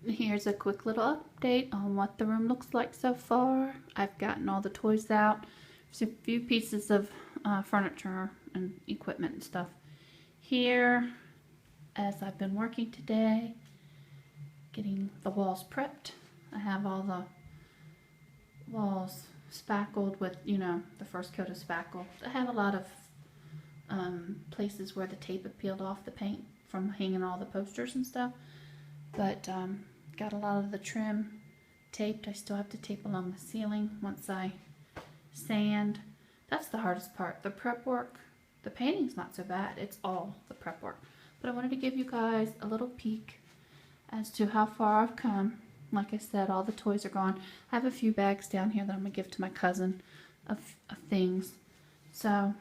Here's a quick little update on what the room looks like so far. I've gotten all the toys out. There's a few pieces of furniture and equipment and stuff here as I've been working today, getting the walls prepped. I have all the walls spackled with, you know, the first coat of spackle. I have a lot of places where the tape had peeled off the paint from hanging all the posters and stuff, but got a lot of the trim taped. I still have to tape along the ceiling once I sand. That's the hardest part, the prep work. The painting's not so bad, it's all the prep work. But I wanted to give you guys a little peek as to how far I've come. Like I said, all the toys are gone. I have a few bags down here that I'm gonna give to my cousin of things. So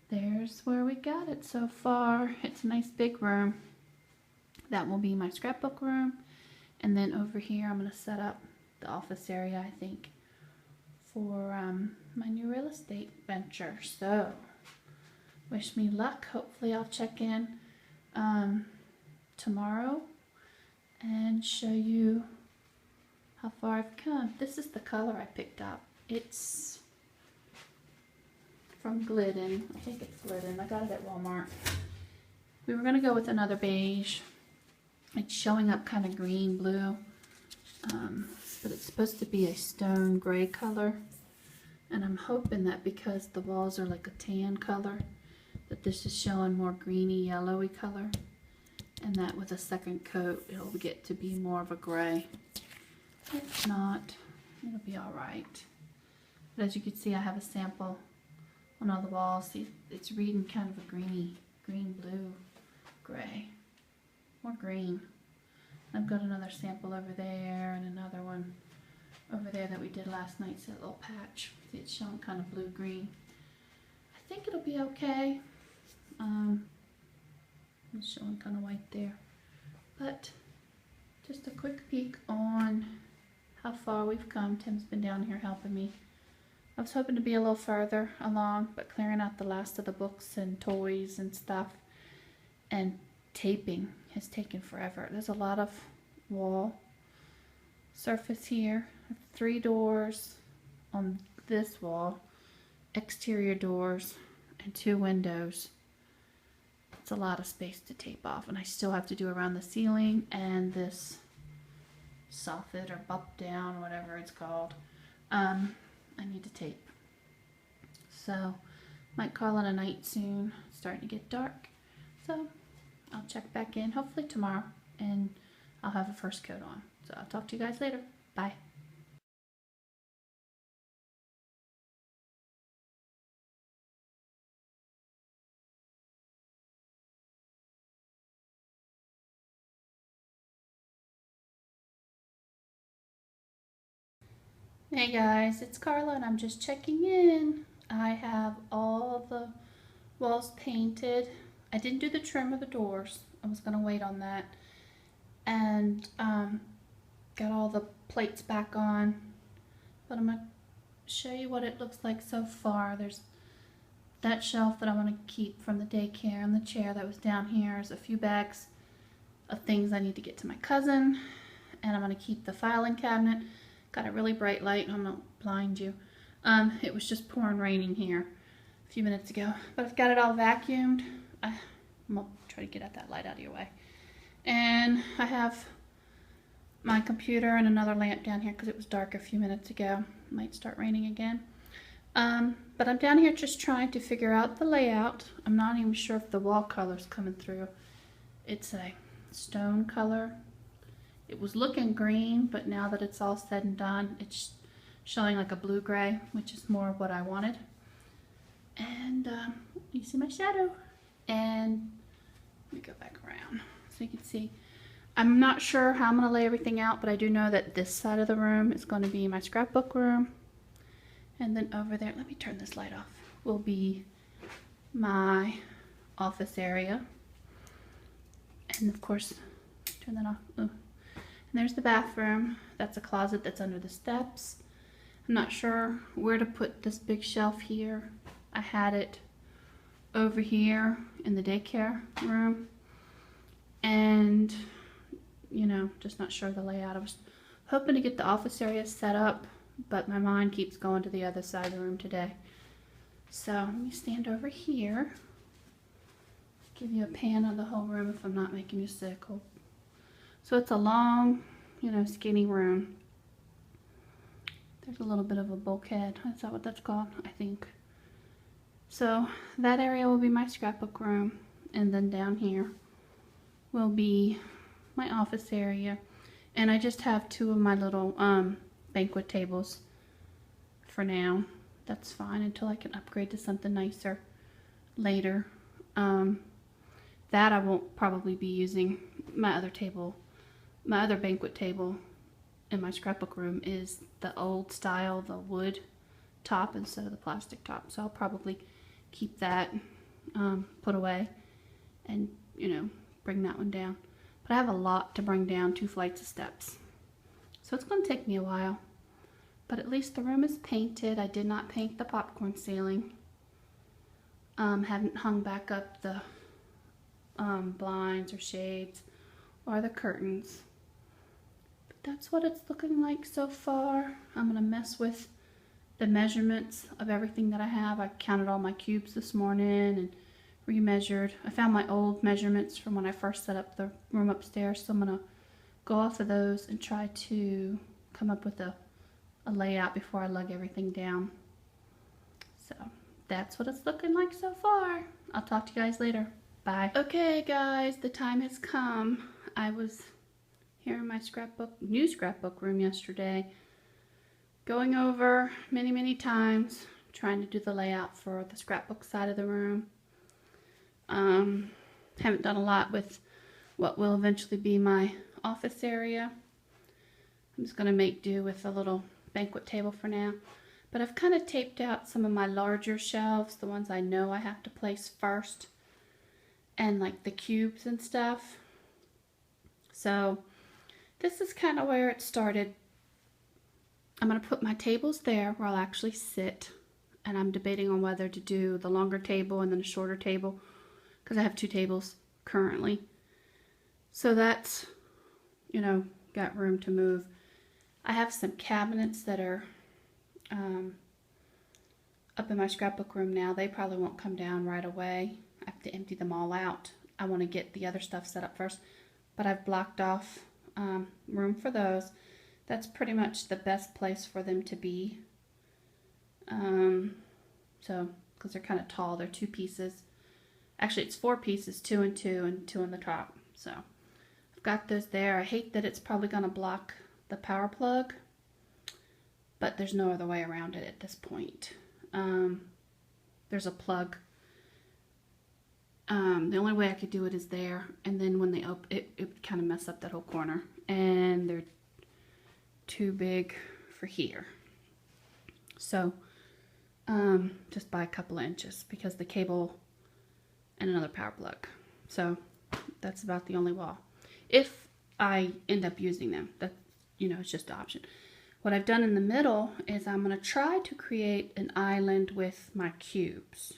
there's where we got it so far. It's a nice big room. That will be my scrapbook room. And then over here, I'm going to set up the office area, I think, for my new real estate venture. So, wish me luck. Hopefully I'll check in tomorrow and show you how far I've come. This is the color I picked up. It's from Glidden. I think it's Glidden. I got it at Walmart. We were going to go with another beige. It's showing up kind of green blue, but it's supposed to be a stone gray color, and I'm hoping that because the walls are like a tan color, that this is showing more greeny yellowy color, and that with a second coat it'll get to be more of a gray. If not, it'll be all right. But as you can see, I have a sample on all the walls. See, it's reading kind of a greeny green blue gray. More green. I've got another sample over there and another one over there that we did last night. See that little patch? See, it's showing kind of blue-green. I think it'll be okay. It's showing kind of white there. But just a quick peek on how far we've come. Tim's been down here helping me. I was hoping to be a little further along, but clearing out the last of the books and toys and stuff and taping has taken forever. There's a lot of wall surface here. 3 doors on this wall, exterior doors, and 2 windows. It's a lot of space to tape off, and I still have to do around the ceiling and this soffit or bump down, whatever it's called. I need to tape. So might call it a night soon. It's starting to get dark. So I'll check back in hopefully tomorrow and I'll have a first coat on. So I'll talk to you guys later. Bye. Hey guys, it's Carla and I'm just checking in. I have all the walls painted. I didn't do the trim of the doors. I was going to wait on that. And got all the plates back on. But I'm going to show you what it looks like so far. There's that shelf that I want to keep from the daycare, and the chair that was down here. There's a few bags of things I need to get to my cousin. And I'm going to keep the filing cabinet. Got a really bright light. I'm not blind you. It was just pouring raining here a few minutes ago. But I've got it all vacuumed. I'm going to try to get that light out of your way. And I have my computer and another lamp down here because it was dark a few minutes ago. It might start raining again. But I'm down here just trying to figure out the layout. I'm not even sure if the wall color's coming through. It's a stone color. It was looking green, but now that it's all said and done, it's showing like a blue-gray, which is more what I wanted. And you see my shadow. And let me go back around so you can see. I'm not sure how I'm going to lay everything out, but I do know that this side of the room is going to be my scrapbook room. And then over there, let me turn this light off, will be my office area. And of course, turn that off. Ooh. And there's the bathroom. That's a closet that's under the steps. I'm not sure where to put this big shelf here. I had it over here in the daycare room. And you know, just not sure of the layout. I was hoping to get the office area set up, but my mind keeps going to the other side of the room today. So let me stand over here. Give you a pan of the whole room if I'm not making you sick. So it's a long, you know, skinny room. There's a little bit of a bulkhead. Is that what that's called? I think. So that area will be my scrapbook room. And then down here will be my office area. And I just have two of my little banquet tables for now. That's fine until I can upgrade to something nicer later. That I won't probably be using. My other table, my other banquet table in my scrapbook room is the old style, the wood top instead of the plastic top. So I'll probably keep that put away and, you know, bring that one down. But I have a lot to bring down, 2 flights of steps. So it's going to take me a while. But at least the room is painted. I did not paint the popcorn ceiling. Haven't hung back up the blinds or shades or the curtains. But that's what it's looking like so far. I'm going to mess with the measurements of everything that I have. I counted all my cubes this morning and remeasured. I found my old measurements from when I first set up the room upstairs, so I'm going to go off of those and try to come up with a layout before I lug everything down. So that's what it's looking like so far. I'll talk to you guys later. Bye. Okay guys, the time has come. I was here in my new scrapbook room yesterday, going over many times, trying to do the layout for the scrapbook side of the room. Haven't done a lot with what will eventually be my office area. I'm just going to make do with a little banquet table for now. But I've kind of taped out some of my larger shelves, the ones I know I have to place first, and like the cubes and stuff. So this is kind of where it started. I'm going to put my tables there where I'll actually sit, and I'm debating on whether to do the longer table and then a shorter table, because I have 2 tables currently. So that's, you know, got room to move. I have some cabinets that are up in my scrapbook room now. They probably won't come down right away. I have to empty them all out. I want to get the other stuff set up first, but I've blocked off room for those. That's pretty much the best place for them to be. So, because they're kind of tall, they're 2 pieces. Actually, it's 4 pieces, 2 and 2, and 2 on the top. So, I've got those there. I hate that it's probably going to block the power plug, but there's no other way around it at this point. There's a plug. The only way I could do it is there, and then when they open it, it would kind of mess up that whole corner, and they're too big for here. So just by a couple of inches, because the cable and another power plug. So that's about the only wall. If I end up using them, that, you know, it's just an option. What I've done in the middle is I'm going to try to create an island with my cubes.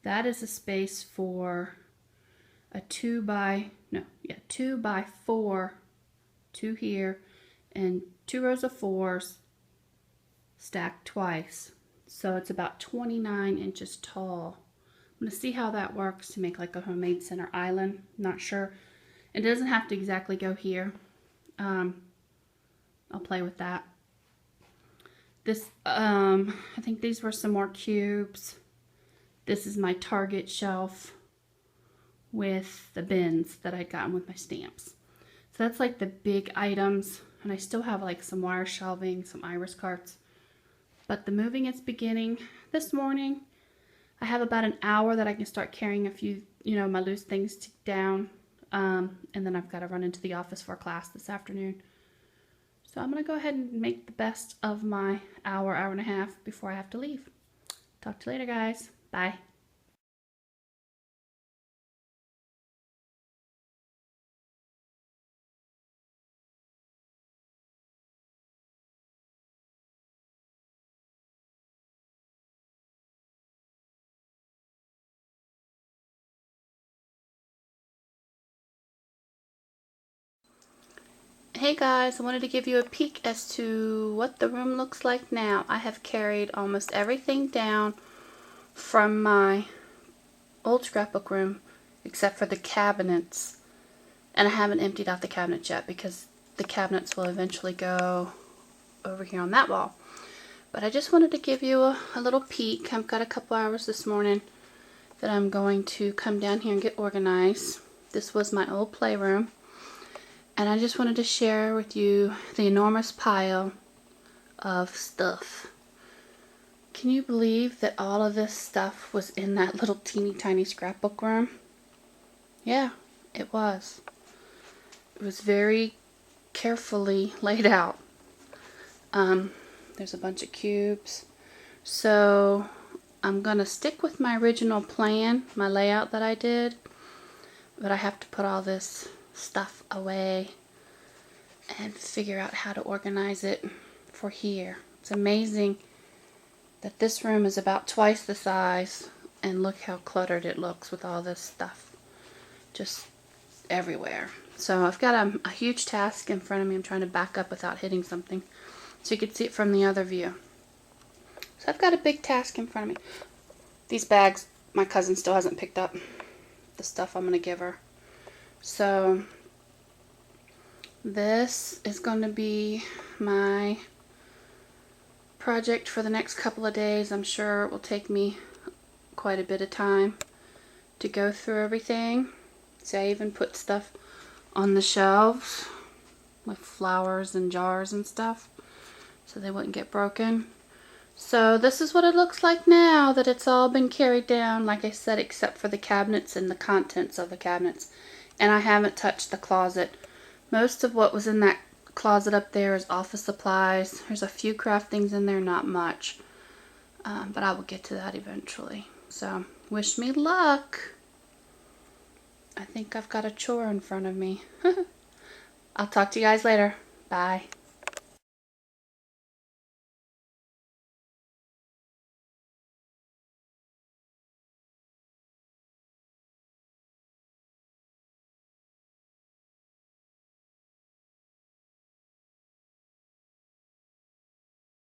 That is a space for a 2 by 4, 2 here, and 2 rows of 4s stacked twice. So it's about 29 inches tall. I'm going to see how that works to make like a homemade center island. Not sure. It doesn't have to exactly go here. I'll play with that. This, I think these were some more cubes. This is my Target shelf with the bins that I'd gotten with my stamps. So that's like the big items. And I still have like some wire shelving, some iris carts. But the moving is beginning this morning. I have about an hour that I can start carrying a few, you know, my loose things down. And then I've got to run into the office for class this afternoon. So I'm going to go ahead and make the best of my hour and a half before I have to leave. Talk to you later, guys. Bye. Hey guys, I wanted to give you a peek as to what the room looks like now. I have carried almost everything down from my old scrapbook room except for the cabinets. And I haven't emptied out the cabinets yet because the cabinets will eventually go over here on that wall. But I just wanted to give you a little peek. I've got a couple hours this morning that I'm going to come down here and get organized. This was my old playroom. And I just wanted to share with you the enormous pile of stuff. Can you believe that all of this stuff was in that little teeny tiny scrapbook room? Yeah, it was. It was very carefully laid out. There's a bunch of cubes. So I'm going to stick with my original plan, my layout that I did. But I have to put all this stuff away and figure out how to organize it for here. It's amazing that this room is about twice the size, and look how cluttered it looks with all this stuff just everywhere. So I've got a huge task in front of me. I'm trying to back up without hitting something so you can see it from the other view. So I've got a big task in front of me. These bags, my cousin still hasn't picked up the stuff I'm going to give her. So this is going to be my project for the next couple of days. I'm sure it will take me quite a bit of time to go through everything. So I even put stuff on the shelves with flowers and jars and stuff so they wouldn't get broken. So this is what it looks like now that it's all been carried down, like I said, except for the cabinets and the contents of the cabinets. And I haven't touched the closet. Most of what was in that closet up there is office supplies. There's a few craft things in there, not much. But I will get to that eventually. So wish me luck. I think I've got a chore in front of me. I'll talk to you guys later. Bye.